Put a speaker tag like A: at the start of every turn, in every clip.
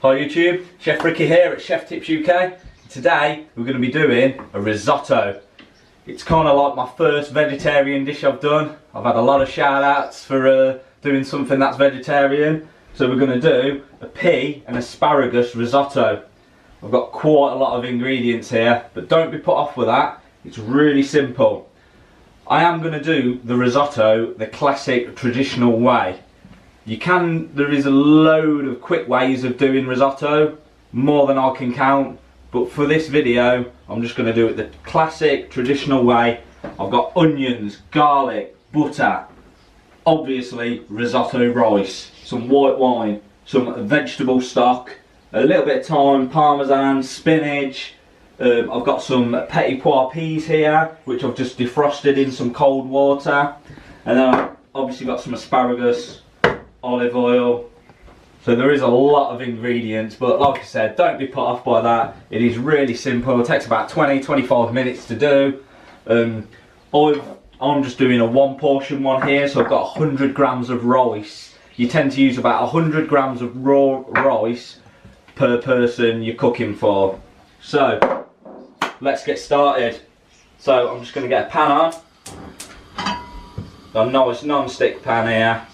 A: Hi YouTube, Chef Ricky here at Chef Tips UK. Today we're going to be doing a risotto. It's kind of like my first vegetarian dish I've done. I've had a lot of shout outs for doing something that's vegetarian. So we're going to do a pea and asparagus risotto. I've got quite a lot of ingredients here, but don't be put off with that. It's really simple. I am going to do the risotto the classic traditional way. There is a load of quick ways of doing risotto, more than I can count, but for this video I'm just going to do it the classic traditional way. I've got onions, garlic, butter, obviously risotto rice, some white wine, some vegetable stock, a little bit of thyme, Parmesan, spinach. I've got some petit pois peas here, which I've just defrosted in some cold water, and then I've obviously got some asparagus, olive oil. So there is a lot of ingredients, but like I said, don't be put off by that. It is really simple. It takes about 20-25 minutes to do. I'm just doing a one portion one here, so I've got 100 grams of rice. You tend to use about 100 grams of raw rice per person you're cooking for. So let's get started. So I'm just going to get a pan on. A nice non-stick pan here.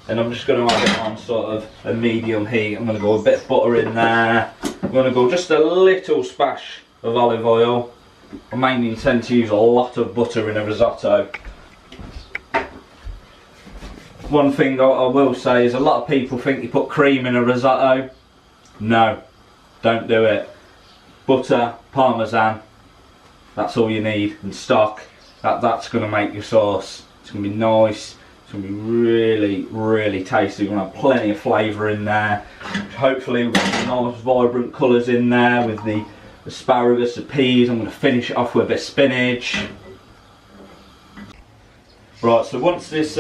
A: And I'm just going to have it on sort of a medium heat. I'm going to go a bit of butter in there. I'm going to go just a little splash of olive oil. I mainly intend to use a lot of butter in a risotto. One thing I will say is a lot of people think you put cream in a risotto. No, don't do it. Butter, Parmesan, that's all you need, and stock. That's going to make your sauce. It's going to be nice. It's going to be really, really tasty. We're going to have plenty of flavour in there. Hopefully we've got some nice vibrant colours in there with the asparagus, the peas. I'm going to finish it off with a bit of spinach. Right, so once this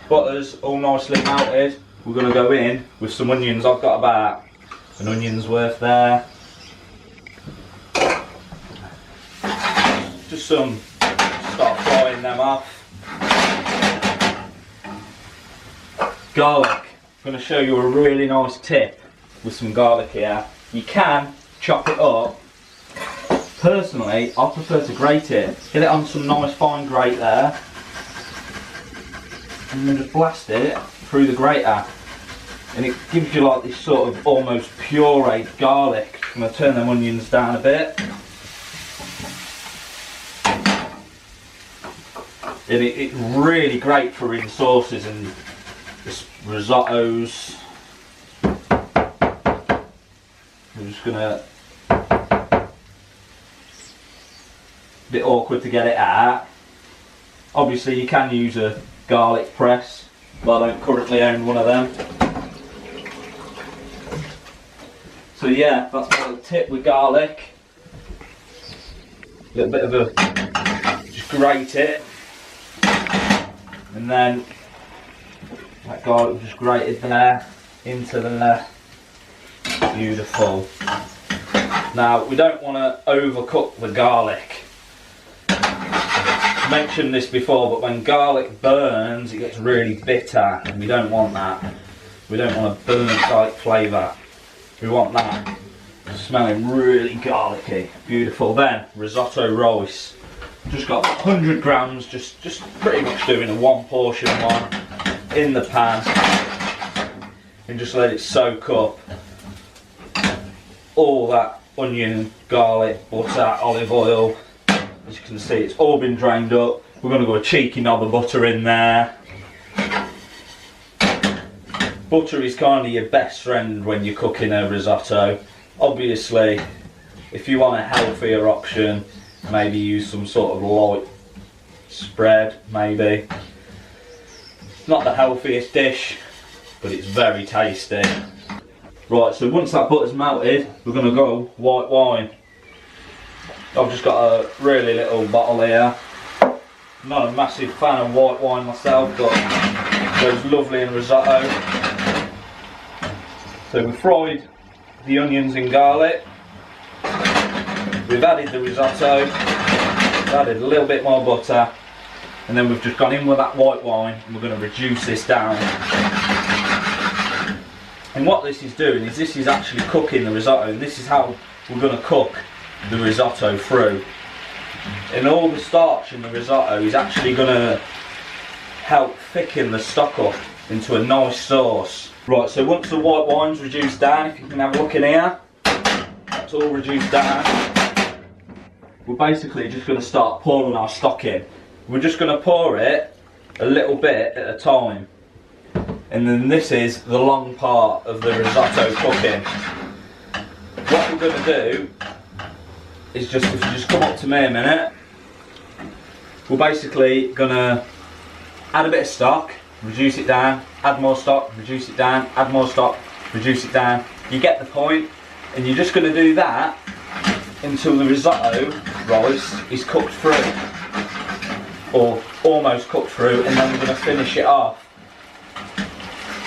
A: butter's all nicely melted, we're going to go in with some onions. I've got about an onion's worth there. Just start frying them off. Garlic. I'm going to show you a really nice tip with some garlic here. You can chop it up. Personally, I prefer to grate it. Get it on some nice fine grate there, and then just blast it through the grater. And it gives you like this sort of almost pureed garlic. I'm going to turn them onions down a bit. And it's really great for in sauces and risottos. I'm just gonna, a bit awkward to get it out. Obviously you can use a garlic press, but I don't currently own one of them. So yeah, that's my little tip with garlic. A little bit of a, just grate it. And then that garlic was just grated there into there. Beautiful. Now we don't want to overcook the garlic. I mentioned this before, but when garlic burns it gets really bitter, and we don't want that. We don't want a burnt garlic flavour. We want that smelling really garlicky. Beautiful. Then risotto rice. Just got 100 grams, just pretty much doing a one portion one in the pan, and just let it soak up all that onion, garlic, butter, olive oil. As you can see, it's all been drained up. We're going to go a cheeky knob of butter in there. Butter is kind of your best friend when you're cooking a risotto. Obviously, if you want a healthier option, maybe use some sort of light spread, maybe. It's not the healthiest dish, but it's very tasty. Right, so once that butter's melted, we're going to go white wine. I've just got a really little bottle here. I'm not a massive fan of white wine myself, but it goes lovely in risotto. So we fried the onions and garlic. We've added the risotto, we've added a little bit more butter, and then we've just gone in with that white wine, and we're going to reduce this down. And what this is doing is this is actually cooking the risotto, and this is how we're going to cook the risotto through. And all the starch in the risotto is actually going to help thicken the stock up into a nice sauce. Right, so once the white wine's reduced down, if you can have a look in here, that's all reduced down. We're basically just going to start pouring our stock in. We're just going to pour it a little bit at a time. And then this is the long part of the risotto cooking. What we're going to do is just, if you just come up to me a minute, we're basically going to add a bit of stock, reduce it down, add more stock, reduce it down, add more stock, reduce it down. You get the point, and you're just going to do that until the risotto rice is cooked through, or almost cooked through, and then we're going to finish it off.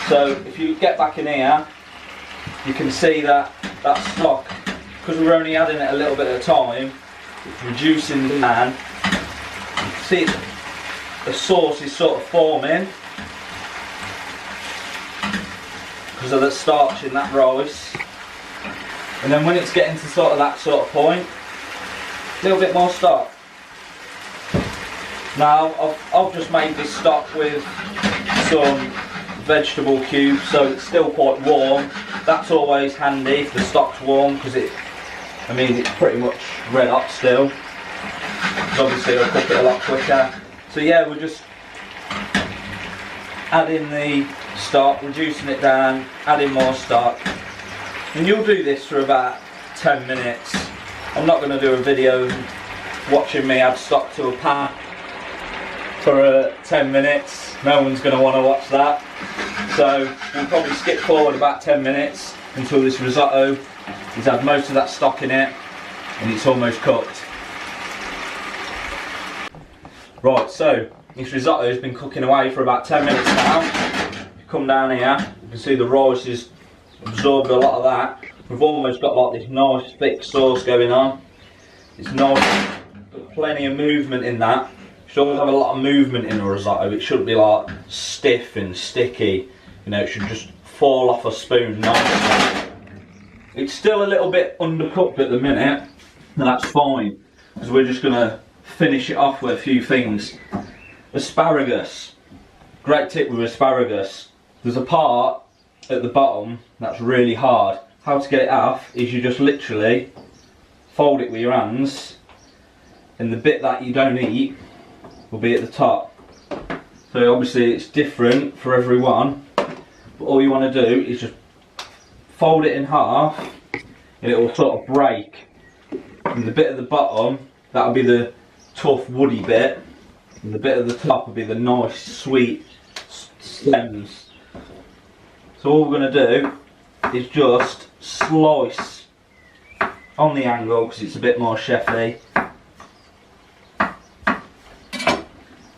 A: So if you get back in here, you can see that stock, because we're only adding it a little bit at a time, it's reducing down. You can see the sauce is sort of forming because of the starch in that rice. And then when it's getting to sort of that sort of point, a little bit more stock. Now I've just made this stock with some vegetable cubes, so it's still quite warm. That's always handy if the stock's warm, because it's pretty much red hot still. Because obviously it'll cook it a lot quicker. So yeah, we're just adding the stock, reducing it down, adding more stock. And you'll do this for about 10 minutes. I'm not going to do a video watching me add stock to a pan for 10 minutes. No one's going to want to watch that. So we'll probably skip forward about 10 minutes until this risotto has had most of that stock in it and it's almost cooked. Right, so this risotto has been cooking away for about 10 minutes now. If you come down here, you can see the rice has absorbed a lot of that. We've almost got like this nice thick sauce going on. It's nice, got plenty of movement in that. You should always have a lot of movement in a risotto. It shouldn't be like stiff and sticky. You know, it should just fall off a spoon nicely. It's still a little bit undercooked at the minute, and that's fine, because we're just going to finish it off with a few things. Asparagus. Great tip with asparagus. There's a part at the bottom that's really hard. How to get it off is you just literally fold it with your hands, and the bit that you don't eat will be at the top. So obviously it's different for everyone, but all you want to do is just fold it in half and it will sort of break. And the bit at the bottom, that'll be the tough woody bit, and the bit at the top will be the nice sweet stems. So all we're going to do is just slice on the angle, because it's a bit more chefy,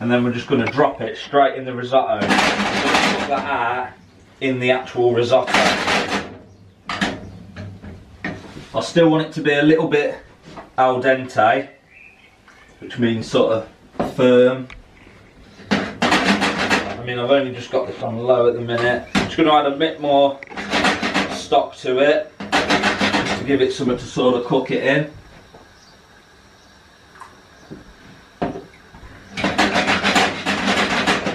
A: and then we're just going to drop it straight in the risotto. We're going to put that out in the actual risotto. I still want it to be a little bit al dente, which means sort of firm. I've only just got this on low at the minute. I'm just going to add a bit more stock to it, just to give it something to sort of cook it in.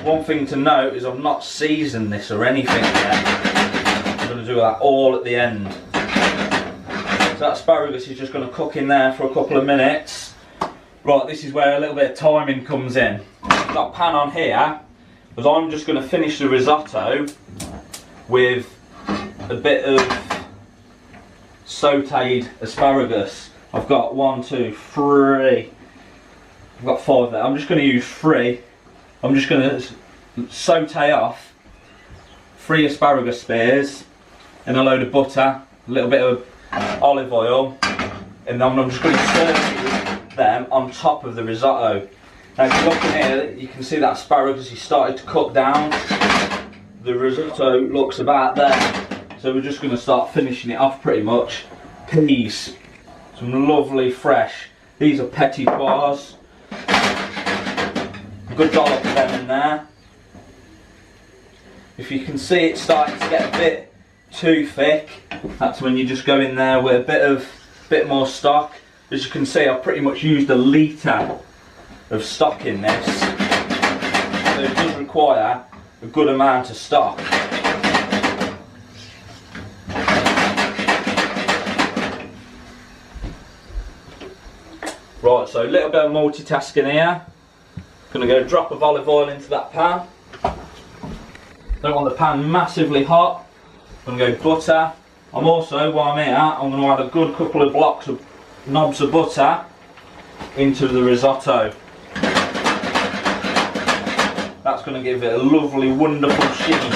A: One thing to note is I've not seasoned this or anything yet. I'm going to do that all at the end. So that asparagus is just going to cook in there for a couple of minutes. Right, this is where a little bit of timing comes in. I've got a pan on here, because I'm just going to finish the risotto with a bit of sautéed asparagus. I've got 1, 2, 3. I've got 5 there. I'm just going to use 3. I'm just going to sauté off 3 asparagus spears and a load of butter, a little bit of olive oil, and then I'm just going to serve them on top of the risotto. Now if you look in here, you can see that asparagus is started to cook down. The risotto looks about there. So we're just going to start finishing it off pretty much. Peas. Some lovely fresh. These are petit pois. A good dollop of them in there. If you can see, it's starting to get a bit too thick, that's when you just go in there with a bit more stock. As you can see, I've pretty much used a litre of stock in this, so it does require a good amount of stock. Right, so a little bit of multitasking here. Gonna go drop of olive oil into that pan. Don't want the pan massively hot. I'm gonna go butter. I'm also, while I'm here, I'm gonna add a good couple of blocks of knobs of butter into the risotto. That's gonna give it a lovely, wonderful sheen,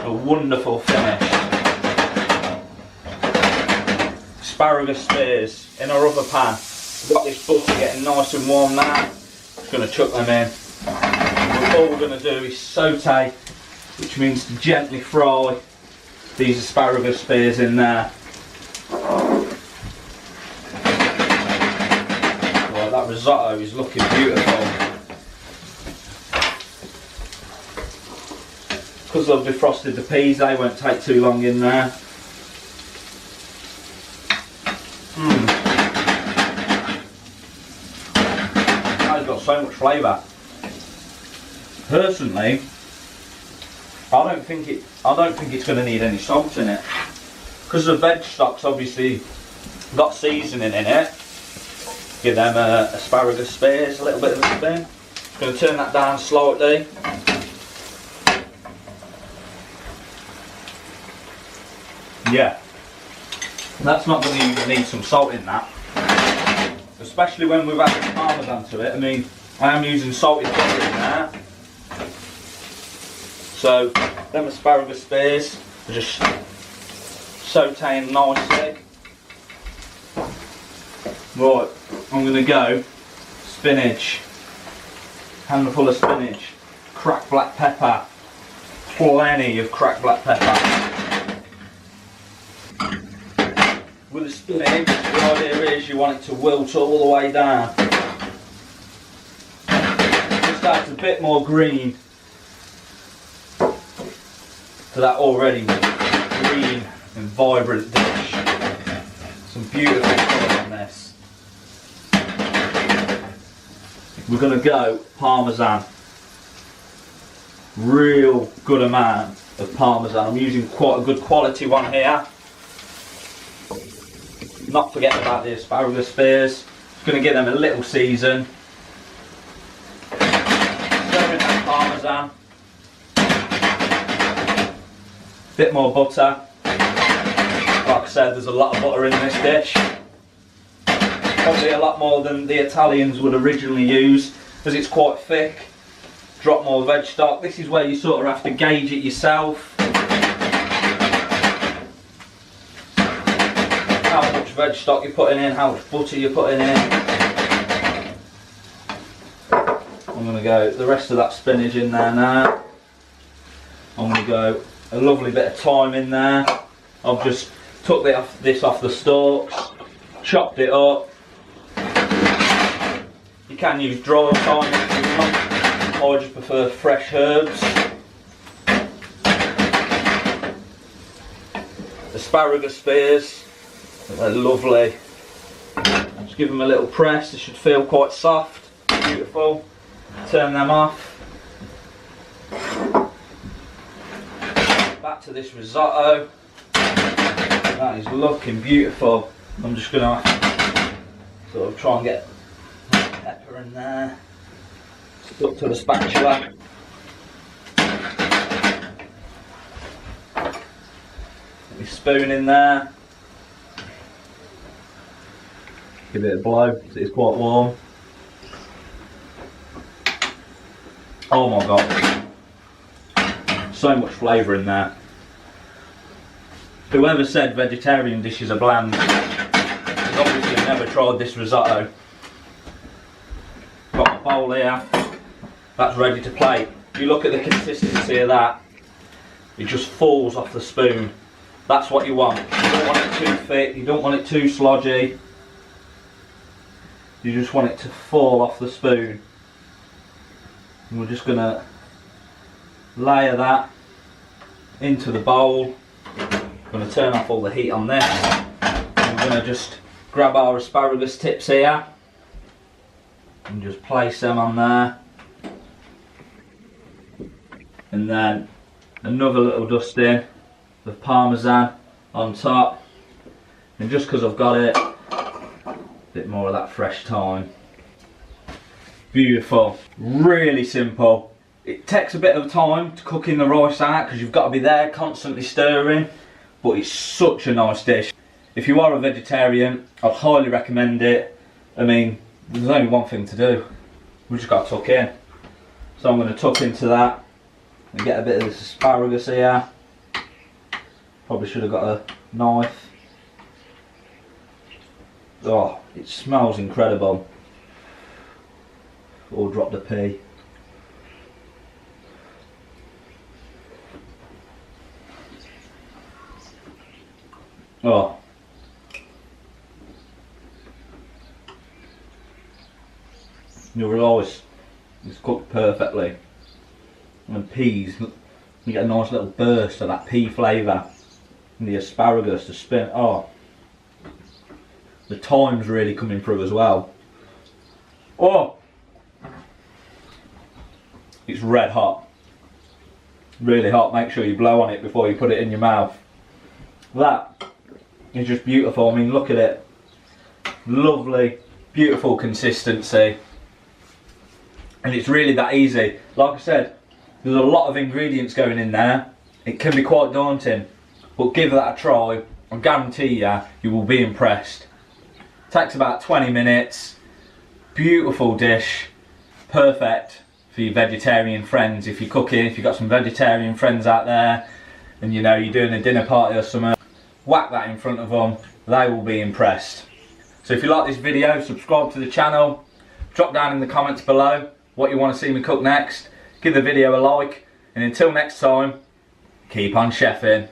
A: a wonderful finish. Asparagus spears in our other pan. We've got this butter getting nice and warm now. Just going to chuck them in. And all we're going to do is saute, which means to gently fry these asparagus spears in there. Right, that risotto is looking beautiful. Because I've defrosted the peas, they won't take too long in there. So much flavour. Personally, I don't think it's going to need any salt in it, because the veg stock's obviously got seasoning in it. Give them asparagus spears a little bit of a spin. Just going to turn that down slightly. Yeah, that's not going to even need some salt in that. Especially when we've added Parmesan to it. I mean, I am using salted butter in there. So, them asparagus spears are just sauteing nicely. Right, I'm going to go spinach. Handful of spinach. Cracked black pepper. Plenty of cracked black pepper. With the spinach, the idea is you want it to wilt all the way down. Just adds a bit more green to that already green and vibrant dish. Some beautiful colour on this. We're going to go Parmesan. Real good amount of Parmesan. I'm using quite a good quality one here. Not forgetting about the asparagus spears. Just going to give them a little season. Stir in that Parmesan. Bit more butter. Like I said, there's a lot of butter in this dish. Probably a lot more than the Italians would originally use, because it's quite thick. Drop more veg stock. This is where you sort of have to gauge it yourself. How much veg stock you're putting in, how much butter you're putting in. I'm going to go the rest of that spinach in there now. I'm going to go a lovely bit of thyme in there. I've just took this off the stalks, chopped it up. You can use dry thyme if you want. I just prefer fresh herbs. Asparagus spears. They're lovely. Just give them a little press, they should feel quite soft, beautiful. Turn them off. Back to this risotto. That is looking beautiful. I'm just going to sort of try and get pepper in there. Stuck to the spatula. Get my spoon in there. Give it a blow, because it's quite warm. Oh my god. So much flavour in there. Whoever said vegetarian dishes are bland has obviously never tried this risotto. Got my bowl here. That's ready to plate. If you look at the consistency of that, it just falls off the spoon. That's what you want. You don't want it too thick, you don't want it too slodgy. You just want it to fall off the spoon. And we're just going to layer that into the bowl. I'm going to turn off all the heat on this. I'm going to just grab our asparagus tips here and just place them on there. And then another little dusting of Parmesan on top. And just because I've got it, a bit more of that fresh thyme. Beautiful, really simple. It takes a bit of time to cook in the rice out because you've got to be there constantly stirring, but it's such a nice dish. If you are a vegetarian, I'd highly recommend it. I mean, there's only one thing to do. We've just got to tuck in. So I'm going to tuck into that and get a bit of this asparagus here. Probably should have got a knife. Oh, it smells incredible. Or drop the pea. Oh. Your rice is cooked perfectly. And peas, you get a nice little burst of that pea flavour. And the asparagus, the spin, oh. The thyme's really coming through as well. Oh! It's red hot. Really hot. Make sure you blow on it before you put it in your mouth. That is just beautiful. I mean, look at it. Lovely, beautiful consistency. And it's really that easy. Like I said, there's a lot of ingredients going in there. It can be quite daunting. But give that a try. I guarantee you will be impressed. Takes about 20 minutes. Beautiful dish. Perfect for your vegetarian friends. If you're cooking, if you've got some vegetarian friends out there and you know you're doing a dinner party or something, whack that in front of them. They will be impressed. So if you like this video, subscribe to the channel. Drop down in the comments below what you want to see me cook next. Give the video a like. And until next time, keep on chefing.